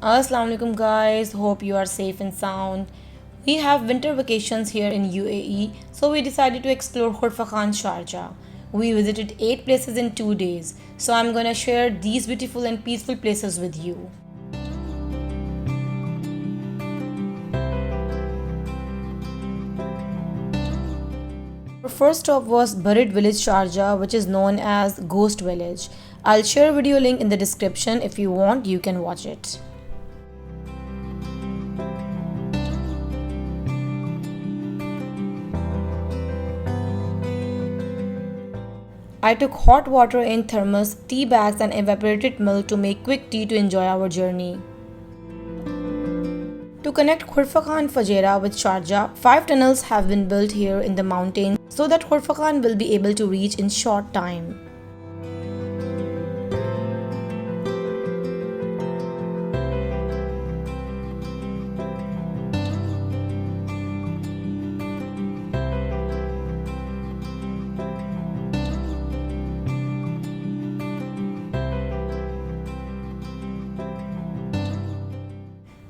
Assalamu alaikum guys, hope you are safe and sound. We have winter vacations here in UAE, so we decided to explore Khurfa Khan Sharjah. We visited 8 places in 2 days, so I'm gonna share these beautiful and peaceful places with you. Our first stop was Buried Village Sharjah, which is known as Ghost Village. I'll share a video link in the description. If you want, you can watch it. I took hot water in thermos, tea bags, and evaporated milk to make quick tea to enjoy our journey. To connect Khurfa Khan Fajera with Sharjah, 5 tunnels have been built here in the mountains so that Khurfa Khan will be able to reach in short time.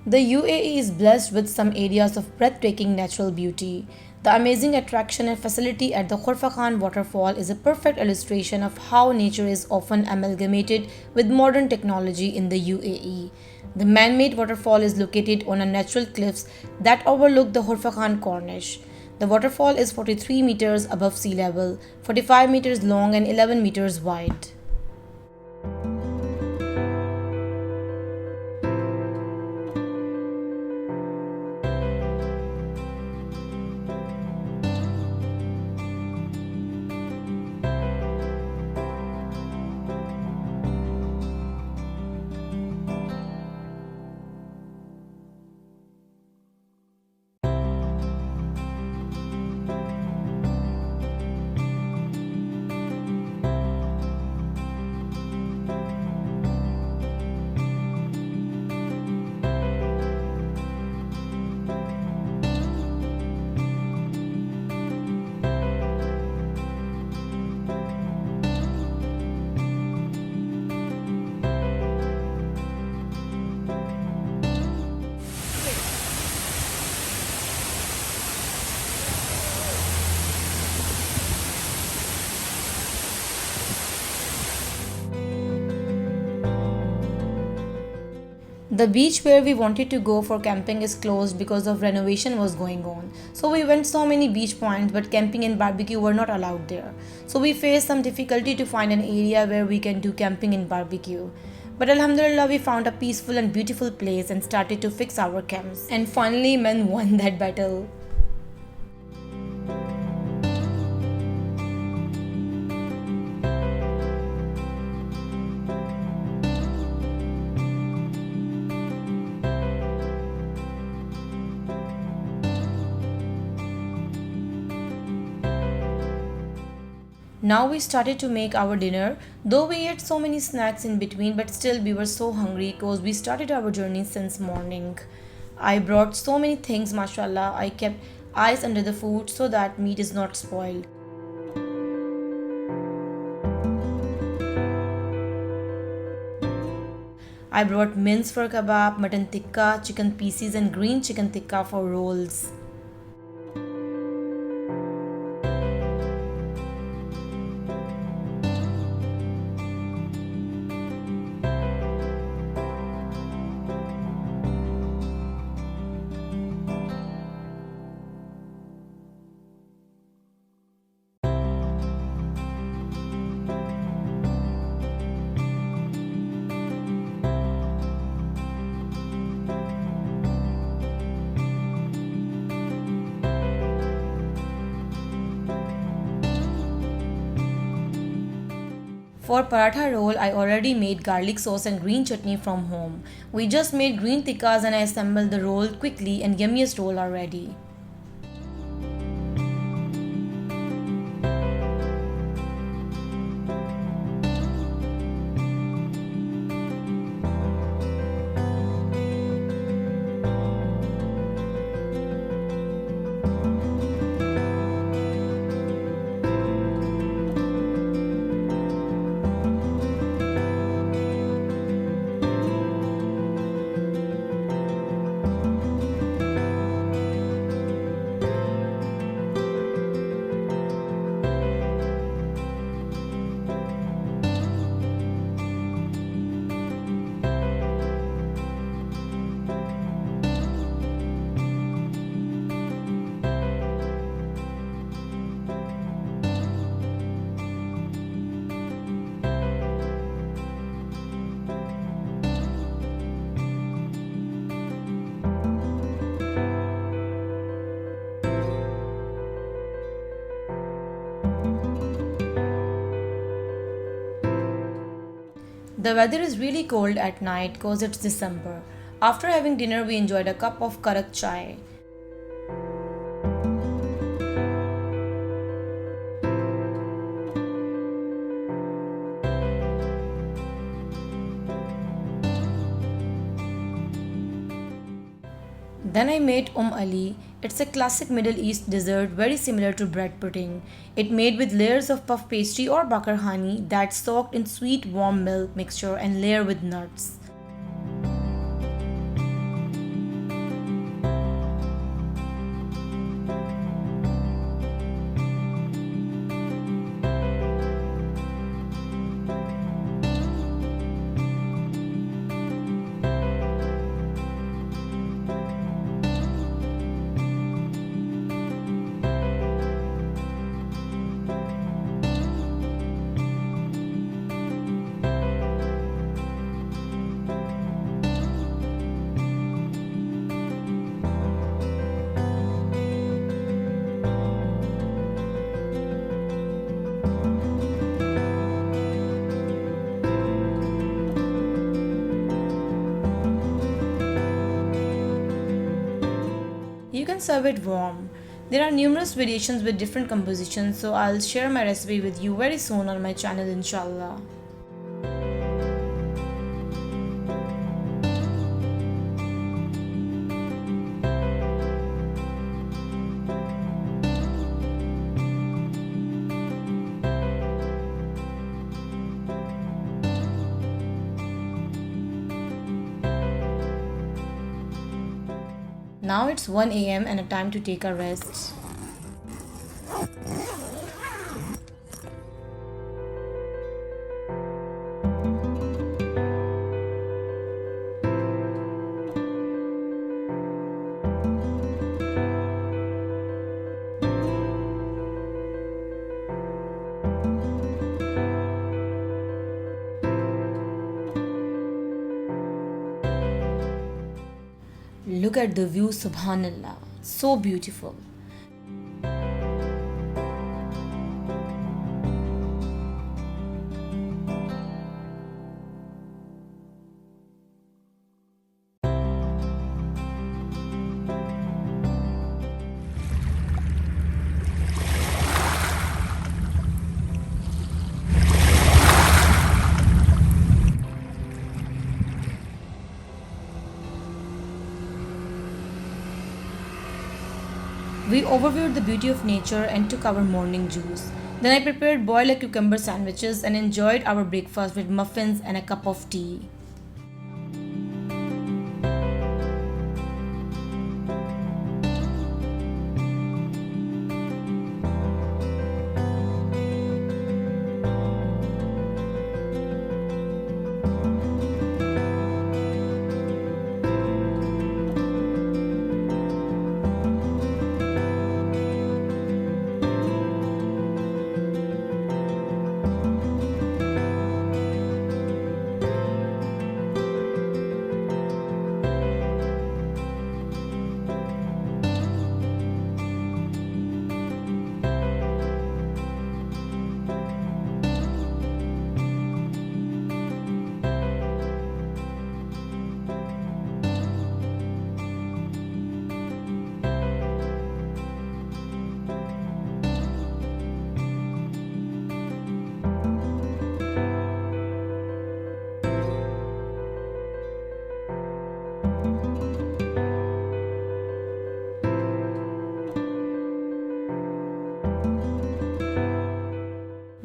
The UAE is blessed with some areas of breathtaking natural beauty. The amazing attraction and facility at the Khurfa Khan waterfall is a perfect illustration of how nature is often amalgamated with modern technology in the UAE. The man-made waterfall is located on a natural cliffs that overlook the Khurfa Khan Corniche. The waterfall is 43 meters above sea level, 45 meters long and 11 meters wide. The beach where we wanted to go for camping is closed because of renovation was going on. So we went so many beach points, but camping and barbecue were not allowed there. So we faced some difficulty to find an area where we can do camping and barbecue. But Alhamdulillah, we found a peaceful and beautiful place and started to fix our camps. And finally, men won that battle. Now we started to make our dinner, though we ate so many snacks in between, but still we were so hungry because we started our journey since morning. I brought so many things, mashallah. I kept ice under the food so that meat is not spoiled. I brought mince for kebab, mutton tikka, chicken pieces, and green chicken tikka for rolls. For paratha roll, I already made garlic sauce and green chutney from home. We just made green tikkas and I assembled the roll quickly and yummiest roll are ready. The weather is really cold at night cause it's December. After having dinner, we enjoyed a cup of karak chai. Then I made Ali. It's a classic Middle East dessert very similar to bread pudding. It made with layers of puff pastry or bakar hani that's soaked in sweet warm milk mixture and layered with nuts. You can serve it warm. There are numerous variations with different compositions, so I'll share my recipe with you very soon on my channel, inshallah. Now it's 1 a.m. and a time to take a rest. Look at the view, subhanallah, so beautiful. We overviewed the beauty of nature and took our morning juice. Then I prepared boiled egg cucumber sandwiches and enjoyed our breakfast with muffins and a cup of tea.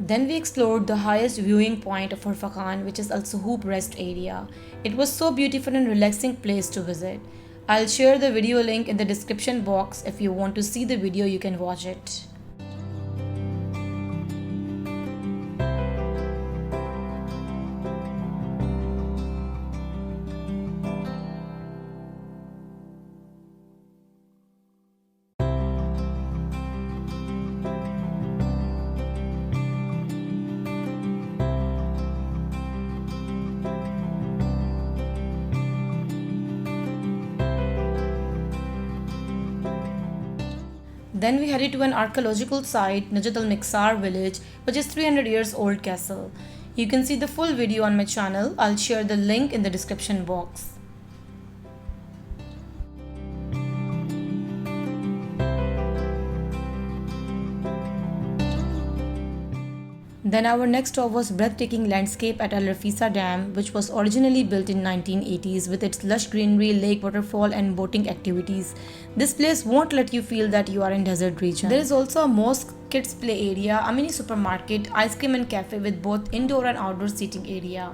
Then we explored the highest viewing point of Horfakan, which is Al Suhoop rest area. It was so beautiful and relaxing place to visit. I'll share the video link in the description box. If you want to see the video, you can watch it. Then we headed to an archaeological site, Najat al-Miksar village, which is 300 years old castle. You can see the full video on my channel. I'll share the link in the description box. Then our next stop was breathtaking landscape at Al Rafisa Dam, which was originally built in 1980s with its lush greenery, lake waterfall and boating activities. This place won't let you feel that you are in desert region. There is also a mosque, kids play area, a mini supermarket, ice cream and cafe with both indoor and outdoor seating area.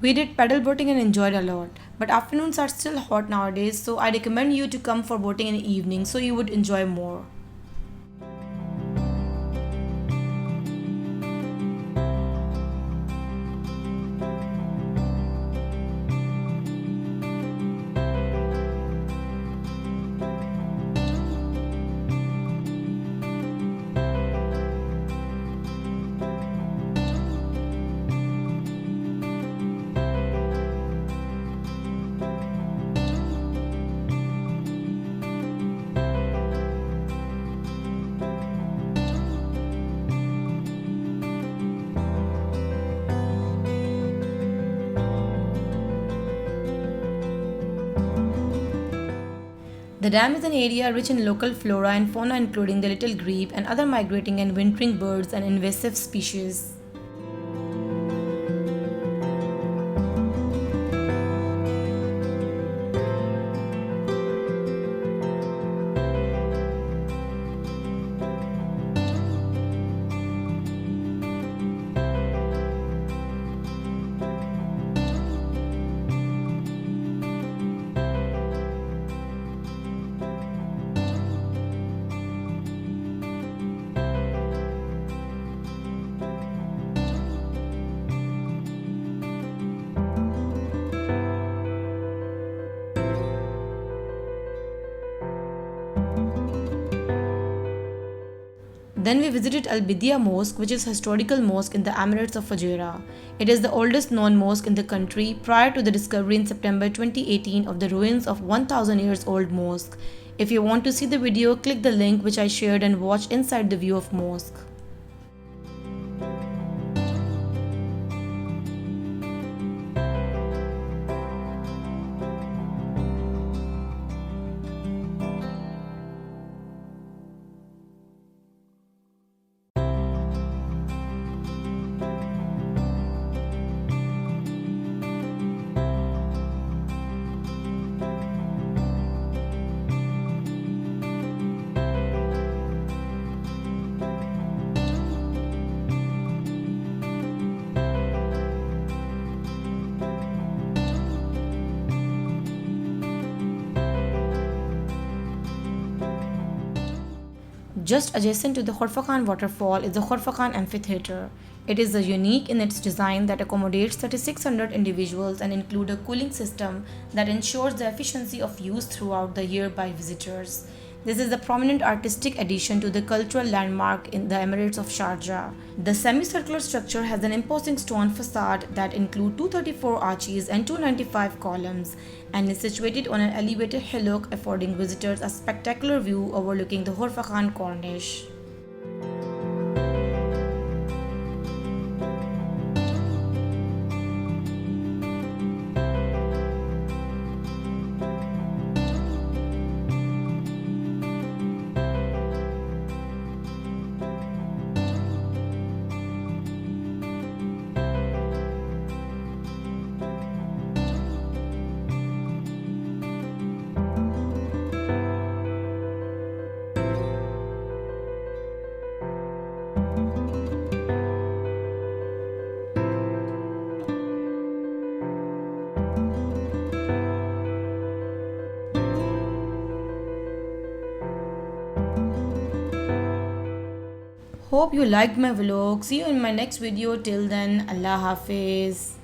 We did paddle boating and enjoyed a lot. But afternoons are still hot nowadays, so I recommend you to come for boating in the evening so you would enjoy more. The dam is an area rich in local flora and fauna including the little grebe and other migrating and wintering birds and invasive species. Then we visited Al Bidia Mosque, which is a historical mosque in the Emirates of Fujairah. It is the oldest known mosque in the country prior to the discovery in September 2018 of the ruins of 1000 years old mosque. If you want to see the video, click the link which I shared and watch inside the view of mosque. Just adjacent to the Khorfakhan waterfall is the Khorfakhan amphitheater. It is unique in its design that accommodates 3600 individuals and include a cooling system that ensures the efficiency of use throughout the year by visitors. This is a prominent artistic addition to the cultural landmark in the Emirates of Sharjah. The semicircular structure has an imposing stone facade that includes 234 arches and 295 columns and is situated on an elevated hillock affording visitors a spectacular view overlooking the Khorfakhan Corniche. Hope you liked my vlog. See you in my next video. Till then, Allah Hafiz.